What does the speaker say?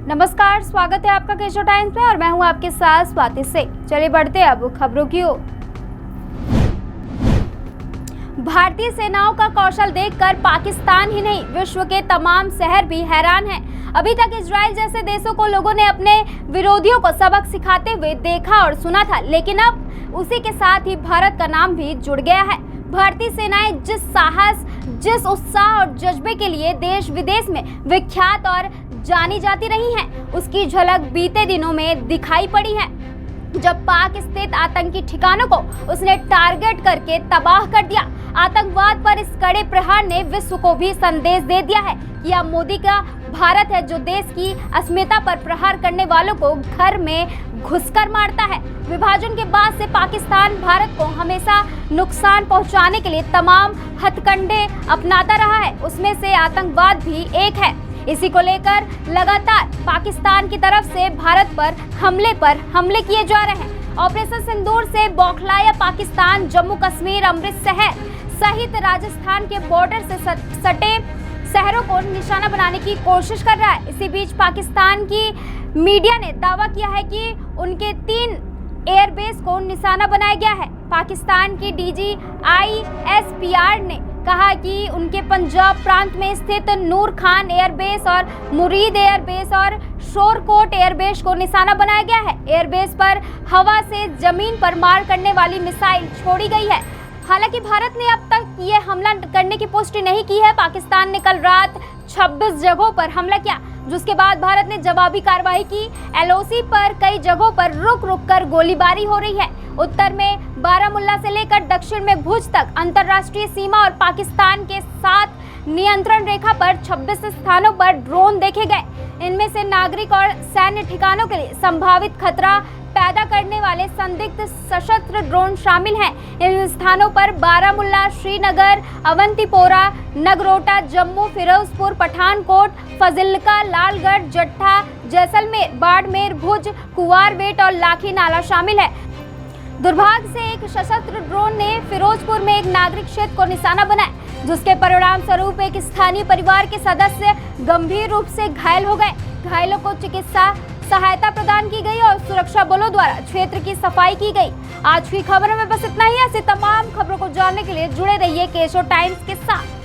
नमस्कार, स्वागत है आपका केशव टाइम्स में और मैं हूं आपके साथ स्वाति से। चलिए बढ़ते हैं अब खबरों की ओर। भारतीय सेनाओं का कौशल देखकर पाकिस्तान ही नहीं विश्व के तमाम शहर भी हैरान हैं। अभी तक इजराइल जैसे देशों को लोगों ने अपने विरोधियों को सबक सिखाते हुए देखा और सुना था, लेकिन अब उसी के साथ ही भारत का नाम भी जुड़ गया है। भारतीय सेनाएं जिस साहस, जिस उत्साह और जज्बे के लिए देश विदेश में विख्यात और जानी जाती रही हैं, उसकी झलक बीते दिनों में दिखाई पड़ी है, जब पाक स्थित आतंकी ठिकानों को उसने टारगेट करके तबाह कर दिया। आतंकवाद पर इस कड़े प्रहार ने विश्व को भी संदेश दे दिया है कि यह मोदी का भारत है, जो देश की अस्मिता पर प्रहार करने वालों को घर में घुसकर मारता है। विभाजन के बाद से पाकिस्तान भारत को हमेशा नुकसान पहुंचाने के लिए तमाम हथकंडे अपनाता रहा है, उसमें से आतंकवाद भी एक है। इसी को लेकर लगातार पाकिस्तान की तरफ से भारत पर हमले किए जा रहे हैं। ऑपरेशन सिंदूर से बौखलाया पाकिस्तान जम्मू कश्मीर, अमृतसर सहित राजस्थान के बॉर्डर से सटे शहरों को निशाना बनाने की कोशिश कर रहा है। इसी बीच पाकिस्तान की मीडिया ने दावा किया है कि उनके 3 एयरबेस को निशाना बनाया गया है। पाकिस्तान की DGISPR ने कहा कि उनके पंजाब प्रांत में स्थित नूर खान एयरबेस और मुरीद एयरबेस और शोरकोट एयरबेस को निशाना बनाया गया है। एयरबेस पर हवा से जमीन पर मार करने वाली मिसाइल छोड़ी गई है। हालांकि भारत ने अब तक ये हमला करने की पुष्टि नहीं की है। पाकिस्तान ने कल रात 26 जगहों पर हमला किया, जिसके बाद भारत ने जवाबी कार्रवाई की। LOC पर कई जगहों पर रुक कर गोलीबारी हो रही है। उत्तर में बारामुल्ला से लेकर दक्षिण में भुज तक अंतर्राष्ट्रीय सीमा और पाकिस्तान के साथ नियंत्रण रेखा पर 26 स्थानों पर ड्रोन देखे गए। इनमें से नागरिक और सैन्य ठिकानों के लिए संभावित खतरा पैदा करने वाले संदिग्ध सशस्त्र ड्रोन शामिल हैं। इन स्थानों पर बारामुल्ला, श्रीनगर, अवंतीपोरा, नगरोटा, जम्मू, फिरोजपुर, पठानकोट, फजिल्का, लालगढ़, जट्ठा, जैसलमेर, बाड़मेर, भुज, कुंवारबेट और लाठी नाला शामिल है। दुर्भाग्य से एक सशस्त्र ड्रोन ने फिरोजपुर में एक नागरिक क्षेत्र को निशाना बनाया, जिसके परिणाम स्वरूप एक स्थानीय परिवार के सदस्य गंभीर रूप से घायल हो गए। घायलों को चिकित्सा सहायता प्रदान की गई और सुरक्षा बलों द्वारा क्षेत्र की सफाई की गई। आज की खबरों में बस इतना ही। ऐसी तमाम खबरों को जानने के लिए जुड़े रहिए केशव टाइम्स के साथ।